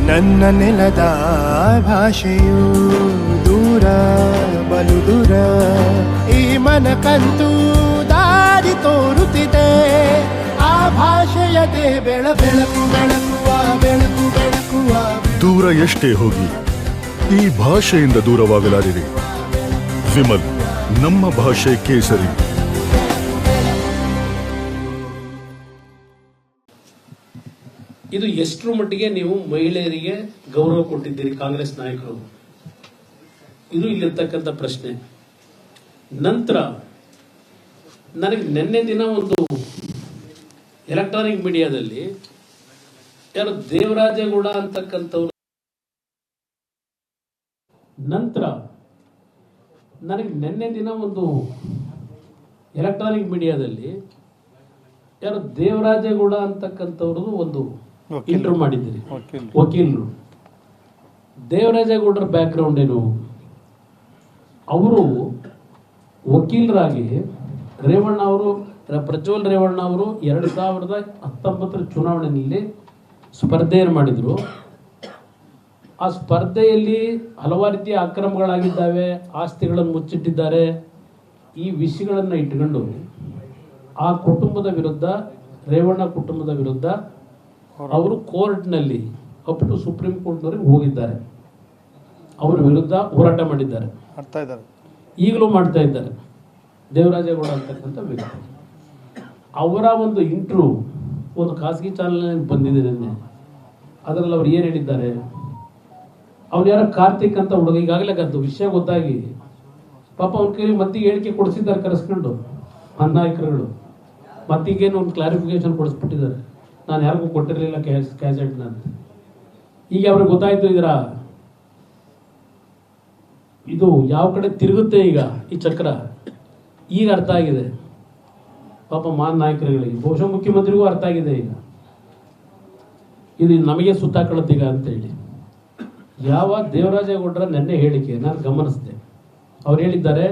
ನನ್ನ ನೆಲದ ಭಾಷೆಯು ದೂರ ಬಲು ದೂರ, ಈ ಮನಕಂತೂ ದಾರಿ ತೋರುತ್ತಿದೆ. ಆ ಭಾಷೆಯದೇ ಬೆಳಕು ಬೆಳಕುವ ಬೆಳಕು ಬೆಳಕುವ. ದೂರ ಎಷ್ಟೇ ಹೋಗಿ ಈ ಭಾಷೆಯಿಂದ ದೂರವಾಗಲಾರಿರಿ. ವಿಮಲ್, ನಮ್ಮ ಭಾಷೆ ಕೇಸರಿ. ಇದು ಎಷ್ಟರ ಮಟ್ಟಿಗೆ ನೀವು ಮಹಿಳೆಯರಿಗೆ ಗೌರವ ಕೊಟ್ಟಿದ್ದೀರಿ ಕಾಂಗ್ರೆಸ್ ನಾಯಕರು, ಇದು ಇಲ್ಲಿರ್ತಕ್ಕಂಥ ಪ್ರಶ್ನೆ. ನಂತರ ನನಗೆ ನಿನ್ನೆ ದಿನ ಒಂದು ಎಲೆಕ್ಟ್ರಾನಿಕ್ ಮೀಡಿಯಾದಲ್ಲಿ ಯಾರು ದೇವರಾಜೇಗೌಡ ಅಂತಕ್ಕಂಥವ್ರು, ನಂತರ ನನಗೆ ನಿನ್ನೆ ದಿನ ಒಂದು ಎಲೆಕ್ಟ್ರಾನಿಕ್ ಮೀಡಿಯಾದಲ್ಲಿ ಯಾರು ದೇವರಾಜೇಗೌಡ ಅಂತಕ್ಕಂಥವ್ರದ್ದು ಒಂದು ಇಂಟರ್ವ್ಯೂ ಮಾಡಿದ್ದೀರಿ, ವಕೀಲರು. ದೇವರಾಜೇಗೌಡರ ಬ್ಯಾಕ್ಗ್ರೌಂಡ್ ಏನು? ಅವರು ವಕೀಲರಾಗಿ ರೇವಣ್ಣ ಅವರು, ಪ್ರಜ್ವಲ್ ರೇವಣ್ಣ ಅವರು 2019 ಚುನಾವಣೆಯಲ್ಲಿ ಸ್ಪರ್ಧೆಯನ್ನು ಮಾಡಿದರು. ಆ ಸ್ಪರ್ಧೆಯಲ್ಲಿ ಹಲವಾರು ರೀತಿಯ ಅಕ್ರಮಗಳಾಗಿದ್ದಾವೆ, ಆಸ್ತಿಗಳನ್ನು ಮುಚ್ಚಿಟ್ಟಿದ್ದಾರೆ. ಈ ವಿಷಯಗಳನ್ನು ಇಟ್ಕೊಂಡು ಆ ಕುಟುಂಬದ ವಿರುದ್ಧ, ರೇವಣ್ಣ ಕುಟುಂಬದ ವಿರುದ್ಧ ಅವರು ಕೋರ್ಟ್ನಲ್ಲಿ ಅಪ್ ಟು ಸುಪ್ರೀಂ ಕೋರ್ಟ್ನವರೆಗೆ ಹೋಗಿದ್ದಾರೆ. ಅವರ ವಿರುದ್ಧ ಹೋರಾಟ ಮಾಡಿದ್ದಾರೆ, ಈಗಲೂ ಮಾಡ್ತಾ ಇದ್ದಾರೆ. ದೇವರಾಜೇಗೌಡ ಅಂತಕ್ಕಂಥ ವ್ಯಕ್ತಿ, ಅವರ ಒಂದು ಇಂಟರ್ವ್ಯೂ ಒಂದು ಖಾಸಗಿ ಚಾನಲ್ ಬಂದಿದೆ ನಿನ್ನೆ. ಅದರಲ್ಲಿ ಅವ್ರು ಏನು ಹೇಳಿದ್ದಾರೆ? ಅವ್ರು ಯಾರೋ ಕಾರ್ತಿಕ್ ಅಂತ ಹುಡುಗ, ಈಗಾಗಲೇ ಗದ್ದು ವಿಷಯ ಗೊತ್ತಾಗಿ ಪಾಪ ಅವ್ನ ಕೈಲಿ ಮತ್ತಿಗೆ ಹೇಳಿಕೆ ಕೊಡಿಸಿದ್ದಾರೆ ಕರೆಸ್ಕೊಂಡು ಆ ನಾಯಕರುಗಳು. ಮತ್ತೀಗೇನು ಒಂದು ಕ್ಲಾರಿಫಿಕೇಶನ್ ಕೊಡಿಸ್ಬಿಟ್ಟಿದ್ದಾರೆ, ನಾನು ಯಾರಿಗೂ ಕೊಟ್ಟಿರಲಿಲ್ಲ ಕ್ಯಾಸೆಟ್ನ ಅಂತ. ಈಗ ಅವ್ರಿಗೆ ಗೊತ್ತಾಯ್ತು ಇದು ಯಾವ ಕಡೆ ತಿರುಗುತ್ತೆ ಈಗ ಈ ಚಕ್ರ, ಈಗ ಅರ್ಥ ಆಗಿದೆ ಪಾಪ ಮಾನ್ ನಾಯಕರುಗಳಿಗೆ, ಬಹುಶಃ ಮುಖ್ಯಮಂತ್ರಿಗೂ ಅರ್ಥ ಆಗಿದೆ ಈಗ ಇದು ನಮಗೆ ಸುತ್ತಾಕೊಳ್ಳುತ್ತೀಗ ಅಂತೇಳಿ. ಯಾವ ದೇವರಾಜೇಗೌಡರ ನೆನ್ನೆ ಹೇಳಿಕೆ ನಾನು ಗಮನಿಸಿದೆ. ಅವ್ರು ಹೇಳಿದ್ದಾರೆ,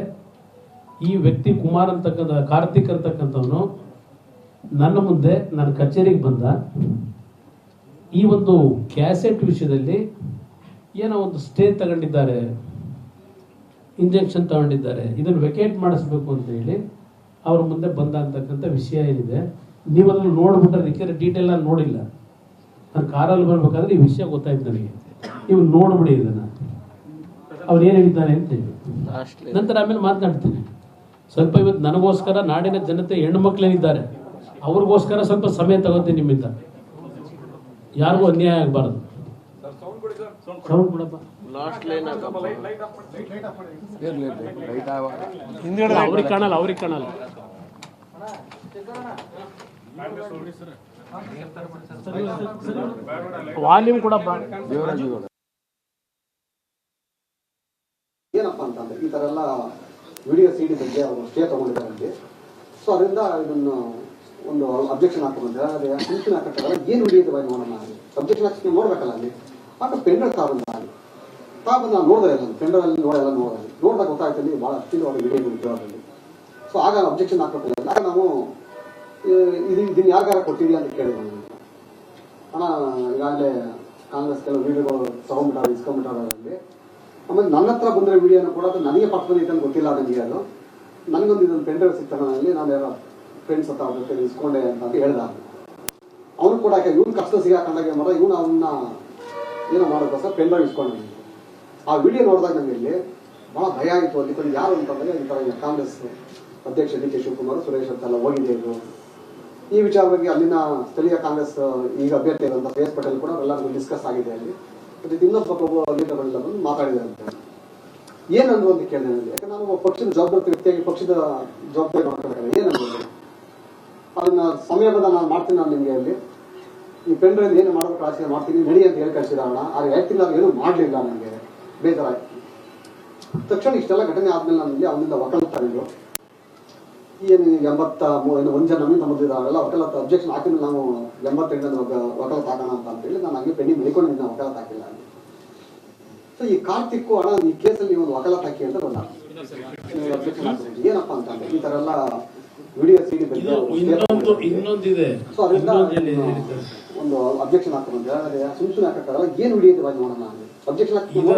ಈ ವ್ಯಕ್ತಿ ಕುಮಾರ್ ಅಂತಕ್ಕಂಥ, ಕಾರ್ತಿಕ್ ಅಂತಕ್ಕಂಥವನು ನನ್ನ ಮುಂದೆ ನನ್ನ ಕಚೇರಿಗೆ ಬಂದ, ಈ ಒಂದು ಕ್ಯಾಸೆಟ್ ವಿಷಯದಲ್ಲಿ ಏನೋ ಒಂದು ಸ್ಟೇ ತಗೊಂಡಿದ್ದಾರೆ, ಇಂಜೆಕ್ಷನ್ ತಗೊಂಡಿದ್ದಾರೆ, ಇದನ್ನು ವೆಕೇಟ್ ಮಾಡಿಸ್ಬೇಕು ಅಂತ ಹೇಳಿ ಅವ್ರ ಮುಂದೆ ಬಂದ ಅಂತಕ್ಕಂಥ ವಿಷಯ ಏನಿದೆ. ನೀವು ಅದನ್ನು ನೋಡ್ಬಿಟ್ರೆ, ಅದಕ್ಕೆ ಡೀಟೇಲ್ ನಾನು ನೋಡಿಲ್ಲ, ನಾನು ಕಾರಲ್ಲಿ ಬರ್ಬೇಕಾದ್ರೆ ಈ ವಿಷಯ ಗೊತ್ತಾಯ್ತು ನನಗೆ. ನೀವು ನೋಡ್ಬಿಡಿ ಇದನ್ನು, ಅವ್ರು ಏನು ಹೇಳಿದ್ದಾರೆ ಅಂತೇಳಿ. ನಂತರ ಆಮೇಲೆ ಮಾತನಾಡ್ತೀನಿ ಸ್ವಲ್ಪ. ಇವತ್ತು ನನಗೋಸ್ಕರ ನಾಡಿನ ಜನತೆ ಹೆಣ್ಣುಮಕ್ಳೇನಿದ್ದಾರೆ ಅವ್ರಿಗೋಸ್ಕರ ಸ್ವಲ್ಪ ಸಮಯ ತಗೋತೀನಿ ನಿಮ್ಮಿಂದ, ಯಾರಿಗೂ ಅನ್ಯಾಯ ಆಗಬಾರದು. ಸೌಂಡ್ ಬಿಡಪ್ಪ, ಅವ್ರಿಗೆ ಕಾಣಲ್ಲ, ಅವ್ರಿಗೆ ಕಾಣಲ್ಲ. ವಾಲ್ಯೂಮ್ ಕೊಡಪ್ಪ. ಏನಪ್ಪ ಅಂತಂದ್ರೆ ಈ ಥರ ಎಲ್ಲ ವಿಡಿಯೋ CD ಬಗ್ಗೆ ಅವರು ಸ್ಟೇ ತಗೊಂಡಿದ್ದಾರೆ. ಸೊ ಅದರಿಂದ ಇದನ್ನು ಒಂದು ಅಬ್ಜೆಕ್ಷನ್ ಹಾಕೊಂಡ್ರೆ ಅದೇ ಸೂಚನೆ ಹಾಕಟ್ಟಲ್ಲ, ಏನು ವಿಡಿಯೋ ಬಾಯಿ ನೋಡೋಣ, ಅಬ್ಜೆಕ್ಷನ್ ಹಾಕಿ ನೋಡ್ಬೇಕಲ್ಲ ಅಲ್ಲಿ. ಆಗ ಪೆಂಡ್ರೈವ್ ತಾಬಂದ ನಾನು ನೋಡಿದೆ, ಇಲ್ಲ ಪೆಂಡ್ರೈವ್ ಅಲ್ಲಿ ನೋಡಿದಾಗ ಗೊತ್ತಾಗ್ತದೆ ಭಾಳ ಅಷ್ಟಿಲ್ಲವಾದ ವಿಡಿಯೋಗಳು ಜವಾಬಲ್ಲಿ. ಸೊ ಆಗ ಅಬ್ಜೆಕ್ಷನ್ ಹಾಕಬೇಕಲ್ಲ. ಆಗ ನಾವು ಇದನ್ನು ಯಾರಿಗಾರ ಕೊಟ್ಟಿದ್ದೀವಿ ಅಂತ ಕೇಳಿದೆ. ಅಣ್ಣ ಈಗಾಗಲೇ ಕಾಂಗ್ರೆಸ್ ಕೆಲವು ವಿಡಿಯೋಗಳು ತಗೊಂಡ್ಬಿಟ್ಟಾರೆ, ಇಸ್ಕೊಂಡ್ಬಿಟ್ಟಾರೆ ಅಲ್ಲಿ. ಆಮೇಲೆ ನನ್ನ ಹತ್ರ ಬಂದಿರೋ ವಿಡಿಯೋನ ಕೂಡ ಅದು ನನಗೆ ಪಕ್ಕದಲ್ಲಿ ಐತೆ ಅಂತ ಗೊತ್ತಿಲ್ಲ ನನಗೆ. ಅದು ನನಗೊಂದು ಇದೊಂದು ಪೆಂಡ್ರೈವ್ ಸಿಗ್ತಾನಲ್ಲಿ ನಾನು ಯಾರೋ ಫ್ರೆಂಡ್ಸ್ ಹತ್ರ ಅವ್ರ ಜೊತೆ ಇಸ್ಕೊಂಡೆ ಅಂತ ಹೇಳ್ದ. ಅವನು ಕೂಡ ಇವ್ನು ಕಷ್ಟ ಸಿಗಾಕೊಂಡಾಗ ಮಾಡ ಇವನು ಅವನ್ನ ಏನೋ ಮಾಡೋಕ್ಕೋಸ್ಕರ ಪೆಂಡ್ರೈವ್ ಇಸ್ಕೊಂಡ. ಆ ವಿಡಿಯೋ ನೋಡಿದಾಗ ನನಗೆ ಇಲ್ಲಿ ಭಾಳ ಭಯ ಆಯಿತು. ಅಲ್ಲಿ ಯಾರು ಅಂತಂದರೆ ಈ ಥರ ಕಾಂಗ್ರೆಸ್ ಅಧ್ಯಕ್ಷ DK ಶಿವಕುಮಾರ್, ಸುರೇಶ್ ಅಂತೆಲ್ಲ ಹೋಗಿದೆ. ಇದು ಈ ವಿಚಾರವಾಗಿ ಅಲ್ಲಿನ ಸ್ಥಳೀಯ ಕಾಂಗ್ರೆಸ್ ಈಗ ಅಭ್ಯರ್ಥಿ ಇರುವಂಥ ಶ್ರೇಯಸ್ ಪಟೇಲ್ ಕೂಡ ಎಲ್ಲರಿಗೂ ಡಿಸ್ಕಸ್ ಆಗಿದೆ ಅಲ್ಲಿ. ಮತ್ತು ಇನ್ನೊಬ್ಬ ಪ್ರಭು ಲೀಡರ್ಗಳೆಲ್ಲ ಬಂದು ಮಾತಾಡಿದ್ದಾರೆ ಅಂತ. ಏನಂದ್ರು ಅಂತ ಕೇಳಿದೆ ನನಗೆ. ಯಾಕಂದ್ರೆ ನಾನು ಪಕ್ಷದ ಜವಾಬ್ದಾರಿ ವ್ಯಕ್ತಿಯಾಗಿ ಪಕ್ಷದ ಜವಾಬ್ದಾರಿ ಮಾಡ್ಕೊಳ್ಬೇಕಾದ್ರೆ ಏನಂದ್ರೆ ಅದನ್ನ ಸಮಯ ಬಂದ ನಾನು ಮಾಡ್ತೀನಿ, ನಾನು ನಿಮಗೆ ಅಲ್ಲಿ ಈ ಪೆಂಡ್ರೈವ್ ಏನು ಮಾಡಬೇಕು ಆಚರಣೆ ಮಾಡ್ತೀನಿ ನಡಿ ಅಂತ ಹೇಳಿ ಕಳಿಸಿರೋಣ. ಆದ್ರೆ ಹೇಳ್ತೀನಿ ಏನೂ ಮಾಡಲಿಲ್ಲ, ನನಗೆ ಬೇಜಾರಾಯ್ತು. ತಕ್ಷಣ ಇಷ್ಟೆಲ್ಲ ಘಟನೆ ಆದ್ಮೇಲೆ ನನಗೆ ಅವನಿಂದ ವಕಾಲತ್ತರಿದ್ರು. ಏನು 81 ಜನ ನಮಗೆ ಬಂದಿದ್ದಾವೆಲ್ಲ ವಕಾಲತ್ತು ಅಬ್ಜೆಕ್ಷನ್ ಹಾಕಿದ್ಮೇಲೆ ನಾವು 88 ವಕಾಲತ್ತು ಹಾಕೋಣ ಅಂತ ಹೇಳಿ ನಾನು ಹಂಗೆ ಪೆಂಡಿಂಗ್ ಬೆಳಿಕೊಂಡಿದ್ದೀನಿ, ವಕಾಲತ್ತು ಹಾಕಿಲ್ಲ. ಸೊ ಈ ಕಾರ್ತಿಕ್ ಅಣ್ಣ ಈ ಕೇಸಲ್ಲಿ ಒಂದು ವಕಾಲತ್ತು ಹಾಕಿ ಅಂತ ಬಂದ. ಏನಪ್ಪಾ ಅಂತಂದ್ರೆ ಈ ತರ ಎಲ್ಲ ವಿಡಿಯೋ CD ಇನ್ನೊಂದಿದೆ. ಸೊ ಅದರಿಂದ ಒಂದು ಅಬ್ಜೆಕ್ಷನ್ ಹಾಕೊಂಡು ಸುಮ್ಸುನೆ ಹಾಕಕ್ಕಾಗಲ್ಲ. ಏನು ವಿಡಿಯೋ ಇದೆ ನೋಡೋಣ ಅಬ್ಜೆಕ್ಷನ್ ಈಗ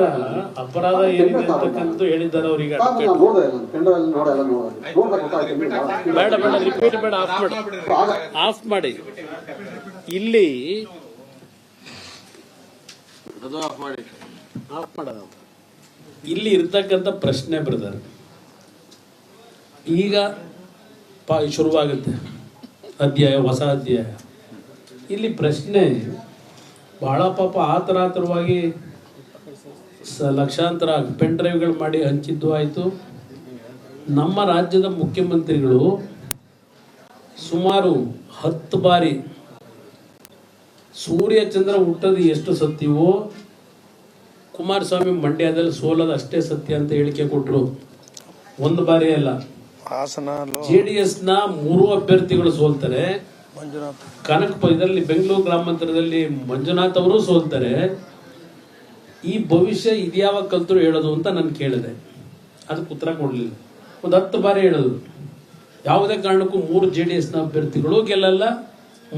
ಅಪರಾಧ ಏನಿದೆ ಅಂತಕ್ಕಂಥ ಹೇಳಿದ್ದಾರೆ ಅವ್ರಿಗೆ. ನೋಡೋಲ್ಲ ಪೆಂಡ್ರೈವ್ ನೋಡಲ್ಲ ನೋಡ್ಬೇಕು ಬೇಡ ಬೇಡ ರಿಪೀಟ್ ಬೇಡ, ಆಫ್ ಮಾಡಿ. ಇಲ್ಲಿ ಆಫ್ ಮಾಡೋದು ಇಲ್ಲಿ ಇರ್ತಕ್ಕಂಥ ಪ್ರಶ್ನೆ ಬ್ರದರ್, ಈಗ ಶುರುವಾಗುತ್ತೆ ಅಧ್ಯಾಯ, ಹೊಸ ಅಧ್ಯಾಯ. ಇಲ್ಲಿ ಪ್ರಶ್ನೆ ಬಹಳ ಪಾಪ ಆತರಾತರವಾಗಿ ಲಕ್ಷಾಂತರ ಪೆನ್ ಡ್ರೈವ್ಗಳು ಮಾಡಿ ಹಂಚಿದ್ದು ಆಯಿತು. ನಮ್ಮ ರಾಜ್ಯದ ಮುಖ್ಯಮಂತ್ರಿಗಳು ಸುಮಾರು 10 ಬಾರಿ ಸೂರ್ಯ ಚಂದ್ರ ಹುಟ್ಟೋದು ಎಷ್ಟು ಸತ್ಯವೋ ಕುಮಾರಸ್ವಾಮಿ ಮಂಡ್ಯದಲ್ಲಿ ಸೋಲದ ಅಷ್ಟೇ ಸತ್ಯ ಅಂತ ಹೇಳಿಕೆ ಕೊಟ್ಟರು. ಒಂದು ಬಾರಿ ಅಲ್ಲ, JDS ನ 3 ಅಭ್ಯರ್ಥಿಗಳು ಸೋಲ್ತಾರೆ. ಇದರಲ್ಲಿ ಬೆಂಗಳೂರು ಗ್ರಾಮಾಂತರದಲ್ಲಿ ಮಂಜುನಾಥ್ ಅವರು ಸೋಲ್ತಾರೆ. ಈ ಭವಿಷ್ಯ ಇದ್ಯಾವ ಕಲ್ತರು ಹೇಳೋದು ಅಂತ ನಾನು ಕೇಳಿದೆ, ಅದಕ್ಕೆ ಉತ್ತರ ಕೊಡ್ಲಿಲ್ಲ. ಒಂದು 10 ಬಾರಿ ಹೇಳೋದು, ಯಾವುದೇ ಕಾರಣಕ್ಕೂ 3 JDS ನ ಅಭ್ಯರ್ಥಿಗಳು ಗೆಲ್ಲಲ್ಲ,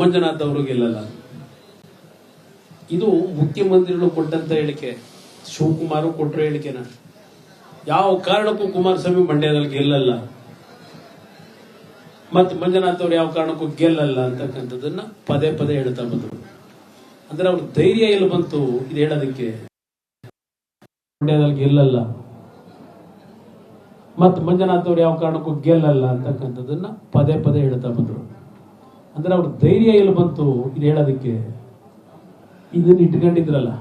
ಮಂಜುನಾಥ್ ಅವರು ಗೆಲ್ಲಲ್ಲ. ಇದು ಮುಖ್ಯಮಂತ್ರಿಗಳು ಕೊಟ್ಟಂತ ಹೇಳಿಕೆ. ಶಿವಕುಮಾರ್ ಕೊಟ್ಟರು ಹೇಳಿಕೆನ, ಯಾವ ಕಾರಣಕ್ಕೂ ಕುಮಾರಸ್ವಾಮಿ ಮಂಡ್ಯದಲ್ಲಿ ಗೆಲ್ಲಲ್ಲ ಮತ್ತು ಮಂಜುನಾಥ್ ಅವರು ಯಾವ ಕಾರಣಕ್ಕೂ ಗೆಲ್ಲಲ್ಲ ಅಂತಕ್ಕಂಥದ್ದನ್ನ ಪದೇ ಪದೇ ಹೇಳ್ತಾ ಬಂದರು. ಅಂದ್ರೆ ಅವ್ರ ಧೈರ್ಯ ಎಲ್ಲಿ ಬಂತು ಇದು ಹೇಳೋದಕ್ಕೆ? ಮಂಡ್ಯದಲ್ಲಿ ಗೆಲ್ಲಲ್ಲ ಮತ್ತು ಮಂಜುನಾಥ್ ಅವರು ಯಾವ ಕಾರಣಕ್ಕೂ ಗೆಲ್ಲಲ್ಲ ಅಂತಕ್ಕಂಥದ್ದನ್ನ ಪದೇ ಪದೇ ಹೇಳ್ತಾ ಬಂದರು. ಅಂದ್ರೆ ಅವ್ರ ಧೈರ್ಯ ಎಲ್ಲಿ ಬಂತು ಇದು ಹೇಳೋದಕ್ಕೆ? ಇದನ್ನ ಇಟ್ಕೊಂಡಿದ್ರಲ್ಲ,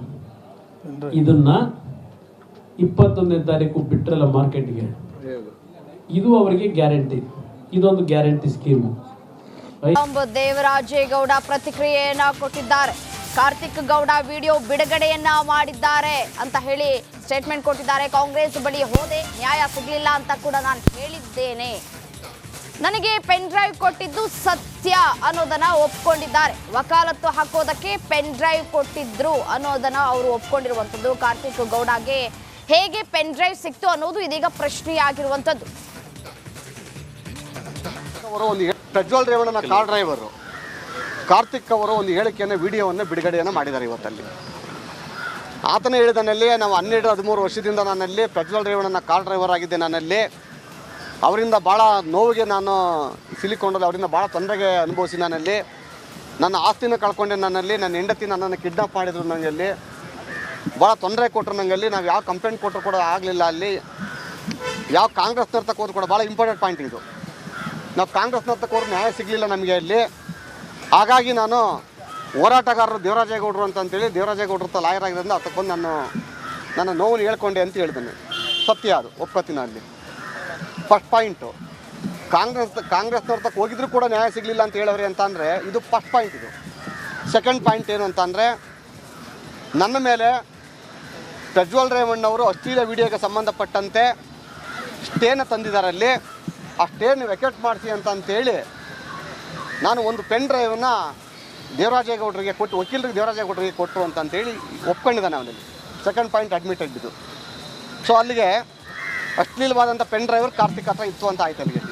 ಇದನ್ನ 21ನೇ ತಾರೀಕು ಬಿಟ್ರಲ್ಲ ಮಾರ್ಕೆಟ್ಗೆ, ಇದು ಅವರಿಗೆ ಗ್ಯಾರಂಟಿ. ಇದೊಂದು ಗ್ಯಾರಂಟಿ ಸ್ಕೀಮು. ದೇವರಾಜೇಗೌಡ ಪ್ರತಿಕ್ರಿಯೆಯನ್ನ ಕೊಟ್ಟಿದ್ದಾರೆ. ಕಾರ್ತಿಕ್ ಗೌಡ ವಿಡಿಯೋ ಬಿಡುಗಡೆಯನ್ನ ಮಾಡಿದ್ದಾರೆ ಅಂತ ಹೇಳಿ ಸ್ಟೇಟ್ಮೆಂಟ್ ಕೊಟ್ಟಿದ್ದಾರೆ. ಕಾಂಗ್ರೆಸ್ ಬಳಿ ಹೋದೆ, ನ್ಯಾಯ ಸಿಗಲಿಲ್ಲ ಅಂತ ಕೂಡ ನಾನು ಹೇಳಿದ್ದೇನೆ. ನನಗೆ ಪೆನ್ ಡ್ರೈವ್ ಕೊಟ್ಟಿದ್ದು ಸತ್ಯ ಅನ್ನೋದನ್ನ ಒಪ್ಕೊಂಡಿದ್ದಾರೆ. ವಕಾಲತ್ತು ಹಾಕೋದಕ್ಕೆ ಪೆನ್ ಡ್ರೈವ್ ಕೊಟ್ಟಿದ್ರು ಅನ್ನೋದನ್ನ ಅವರು ಒಪ್ಕೊಂಡಿರುವಂಥದ್ದು. ಕಾರ್ತಿಕ್ ಗೌಡಗೆ ಹೇಗೆ ಪೆನ್ ಡ್ರೈವ್ ಸಿಕ್ತು ಅನ್ನೋದು ಇದೀಗ ಪ್ರಶ್ನೆಯಾಗಿರುವಂಥದ್ದು. ಪ್ರಜ್ವಲ್ ರೇವಣ್ಣನ ಕಾರ್ ಡ್ರೈವರು ಕಾರ್ತಿಕ್ ಅವರು ಒಂದು ಹೇಳಿಕೆಯನ್ನು ವಿಡಿಯೋವನ್ನು ಬಿಡುಗಡೆಯನ್ನು ಮಾಡಿದ್ದಾರೆ ಇವತ್ತಲ್ಲಿ. ಆತನೇ ಹೇಳಿದನಲ್ಲಿ ನಾವು 12-13 ವರ್ಷದಿಂದ ನಾನಲ್ಲಿ ಪ್ರಜ್ವಲ್ ರೇವಣ್ಣನ ಕಾರ್ ಡ್ರೈವರ್ ಆಗಿದ್ದೆ. ನಾನಲ್ಲಿ ಅವರಿಂದ ಭಾಳ ನೋವಿಗೆ ನಾನು ಸಿಲಿಕೊಂಡಲ್ಲಿ, ಅವರಿಂದ ಭಾಳ ತೊಂದರೆಗೆ ಅನುಭವಿಸಿ ನಾನಲ್ಲಿ ನನ್ನ ಆಸ್ತಿನ ಕಳ್ಕೊಂಡೆ. ನನ್ನಲ್ಲಿ ನನ್ನ ಹೆಂಡತಿ ನನ್ನನ್ನು ಕಿಡ್ನಾಪ್ ಮಾಡಿದ್ರು. ನನಗಲ್ಲಿ ಭಾಳ ತೊಂದರೆ ಕೊಟ್ಟರು. ನನಗಲ್ಲಿ ನಾವು ಯಾವ ಕಂಪ್ಲೇಂಟ್ ಕೊಟ್ಟರು ಕೂಡ ಆಗಲಿಲ್ಲ. ಅಲ್ಲಿ ಯಾವ ಕಾಂಗ್ರೆಸ್ನವ್ರ ತಕ್ಕ ಹೋದ್ರು ಕೂಡ ಭಾಳ ಇಂಪಾರ್ಟೆಂಟ್ ಪಾಯಿಂಟ್ ಇದು. ನಾವು ಕಾಂಗ್ರೆಸ್ನವ್ರ ತಕ್ಕ ಹೋದ್ರೆ ನ್ಯಾಯ ಸಿಗಲಿಲ್ಲ ನಮಗೆ ಅಲ್ಲಿ. ಹಾಗಾಗಿ ನಾನು ಹೋರಾಟಗಾರರು ದೇವರಾಜೇಗೌಡರು ಅಂತೇಳಿ ದೇವರಾಜೇಗೌಡರು ತ ಲಾಯರ್ ಆಗಿದ್ದರಿಂದ ಅದಕ್ಕೆ ಬಂದು ನನ್ನ ನೋವನ್ನು ಹೇಳ್ಕೊಂಡೆ ಅಂತ ಹೇಳ್ತೇನೆ. ಸತ್ಯ ಅದು, ಒಪ್ಕೋತೀನಿ. ಅಲ್ಲಿ ಫಸ್ಟ್ ಪಾಯಿಂಟು ಕಾಂಗ್ರೆಸ್ನವ್ರ ತಕ್ಕ ಹೋಗಿದ್ರು ಕೂಡ ನ್ಯಾಯ ಸಿಗಲಿಲ್ಲ ಅಂತ ಹೇಳೋರಿ ಅಂತ ಅಂದರೆ ಇದು ಫಸ್ಟ್ ಪಾಯಿಂಟ್. ಇದು ಸೆಕೆಂಡ್ ಪಾಯಿಂಟ್ ಏನು ಅಂತಂದರೆ, ನನ್ನ ಮೇಲೆ ಪ್ರಜ್ವಲ್ ರೇವಣ್ಣವರು ಅಶ್ಲೀಲ ವಿಡಿಯೋಗೆ ಸಂಬಂಧಪಟ್ಟಂತೆ ಸ್ಟೇನ ತಂದಿದ್ದಾರೆ. ಅಲ್ಲಿ ಆ ಸ್ಟೇನ ವೆಕೆಟ್ ಮಾಡಿಸಿ ಅಂತೇಳಿ ನಾನು ಒಂದು ಪೆನ್ ಡ್ರೈವನ್ನ ದೇವರಾಜೇಗೌಡರಿಗೆ ಕೊಟ್ಟು, ವಕೀಲರಿಗೆ ದೇವರಾಜೇಗೌಡರಿಗೆ ಕೊಟ್ಟರು ಅಂತೇಳಿ ಒಪ್ಕೊಂಡಿದ್ದಾನೆ ಅವನಲ್ಲಿ. ಸೆಕೆಂಡ್ ಪಾಯಿಂಟ್ ಅಡ್ಮಿಟೆಡ್ ಇದು. ಸೊ ಅಲ್ಲಿಗೆ ಅಶ್ಲೀಲವಾದಂಥ ಪೆನ್ ಡ್ರೈವರ್ ಕಾರ್ತಿಕ್ ಹತ್ರ ಇತ್ತು ಅಂತ ಆಯ್ತು ಅಲ್ಲಿಗೆ.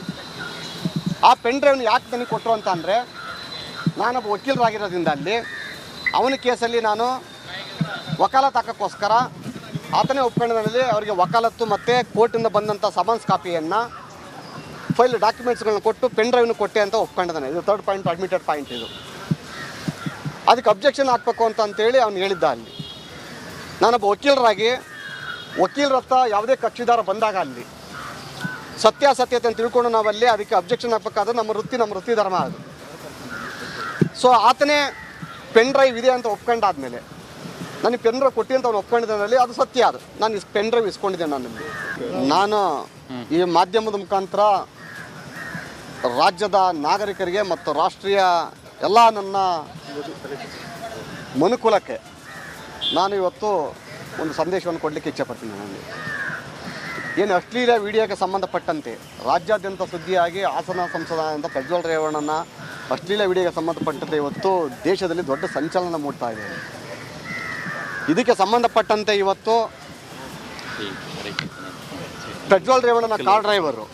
ಆ ಪೆನ್ ಡ್ರೈವ್ನ ಯಾಕೆ ನನಗೆ ಕೊಟ್ಟರು ಅಂತ ಅಂದರೆ, ನಾನೊಬ್ಬ ವಕೀಲರಾಗಿರೋದ್ರಿಂದ ಅಲ್ಲಿ ಅವನ ಕೇಸಲ್ಲಿ ನಾನು ವಕಾಲತ್ತು ಹಾಕೋಕ್ಕೋಸ್ಕರ ಆತನೇ ಒಪ್ಕೊಂಡಿದ್ದಲ್ಲಿ ಅವರಿಗೆ ವಕಾಲತ್ತು ಮತ್ತು ಕೋರ್ಟಿಂದ ಬಂದಂಥ ಸಮನ್ಸ್ ಕಾಪಿಯನ್ನು, ಫೈಲ್ ಡಾಕ್ಯುಮೆಂಟ್ಸ್ಗಳನ್ನ ಕೊಟ್ಟು ಪೆನ್ ಡ್ರೈವ್ನ ಕೊಟ್ಟೆ ಅಂತ ಒಪ್ಕೊಂಡಿದ್ದಾನೆ. ಇದು ಥರ್ಡ್ ಪಾಯಿಂಟ್, ಅಡ್ಮಿಟೆಡ್ ಪಾಯಿಂಟ್ ಇದು. ಅದಕ್ಕೆ ಅಬ್ಜೆಕ್ಷನ್ ಹಾಕಬೇಕು ಅಂತೇಳಿ ಅವ್ನು ಹೇಳಿದ್ದ. ಅಲ್ಲಿ ನಾನೊಬ್ಬ ವಕೀಲರ ಹತ್ರ ಯಾವುದೇ ಕಕ್ಷಿದಾರ ಬಂದಾಗ ಅಲ್ಲಿ ಸತ್ಯಾಸತ್ಯತೆ ಅಂತ ತಿಳ್ಕೊಂಡು ನಾವಲ್ಲಿ ಅದಕ್ಕೆ ಅಬ್ಜೆಕ್ಷನ್ ಹಾಕಬೇಕಾದ್ರೆ ನಮ್ಮ ವೃತ್ತಿ ಧರ್ಮ ಅದು. ಸೊ ಆತನೇ ಪೆನ್ ಡ್ರೈವ್ ಇದೆ ಅಂತ ಒಪ್ಕೊಂಡಾದ್ಮೇಲೆ ನನಗೆ ಪೆನ್ ಡ್ರೈವ್ ಕೊಟ್ಟಿ ಅಂತ ಅವ್ನು ಒಪ್ಕೊಂಡಿದ್ದಾನಲ್ಲಿ ಅದು ಸತ್ಯ. ಅದು ನಾನು ಪೆನ್ ಡ್ರೈವ್ ಇಸ್ಕೊಂಡಿದ್ದೆ. ನಾನು ಈ ಮಾಧ್ಯಮದ ಮುಖಾಂತರ ರಾಜ್ಯದ ನಾಗರಿಕರಿಗೆ ಮತ್ತು ರಾಷ್ಟ್ರೀಯ ಎಲ್ಲ ನನ್ನ ಮನುಕುಲಕ್ಕೆ ನಾನು ಇವತ್ತು ಒಂದು ಸಂದೇಶವನ್ನು ಕೊಡಲಿಕ್ಕೆ ಇಚ್ಛೆಪಡ್ತೀನಿ. ನಾನು ಏನು ಅಶ್ಲೀಲ ವಿಡಿಯೋಗೆ ಸಂಬಂಧಪಟ್ಟಂತೆ ರಾಜ್ಯಾದ್ಯಂತ ಸುದ್ದಿಯಾಗಿ ಹಾಸನ ಸಂಸದ ಅಂತ ಪ್ರಜ್ವಲ್ ರೇವಣ್ಣನ ಅಶ್ಲೀಲ ವಿಡಿಯೋಗೆ ಸಂಬಂಧಪಟ್ಟಂತೆ ಇವತ್ತು ದೇಶದಲ್ಲಿ ದೊಡ್ಡ ಸಂಚಲನ ಮೂಡ್ತಾ ಇದೆ. ಇದಕ್ಕೆ ಸಂಬಂಧಪಟ್ಟಂತೆ ಇವತ್ತು ಪ್ರಜ್ವಲ್ ರೇವಣ್ಣನ ಕಾರ್ ಡ್ರೈವರು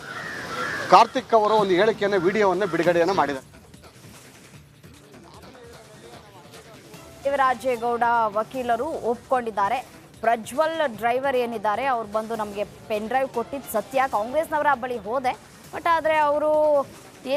ಕಾರ್ತಿಕ್ ಅವರು ಒಂದು ಹೇಳಿಕೆಯನ್ನು ವಿಡಿಯೋವನ್ನು ಬಿಡುಗಡೆಯನ್ನು ಮಾಡಿದ್ದಾರೆ. ಪೃಥ್ವಿರಾಜೇಗೌಡ ವಕೀಲರು ಒಪ್ಕೊಂಡಿದ್ದಾರೆ. ಪ್ರಜ್ವಲ್ ಡ್ರೈವರ್ ಏನಿದ್ದಾರೆ ಅವ್ರು ಬಂದು ನಮಗೆ ಪೆನ್ ಡ್ರೈವ್ ಕೊಟ್ಟಿದ್ದು ಸತ್ಯ, ಕಾಂಗ್ರೆಸ್ನವರ ಬಳಿ ಹೋದೆ, ಬಟ್ ಆದರೆ ಅವರು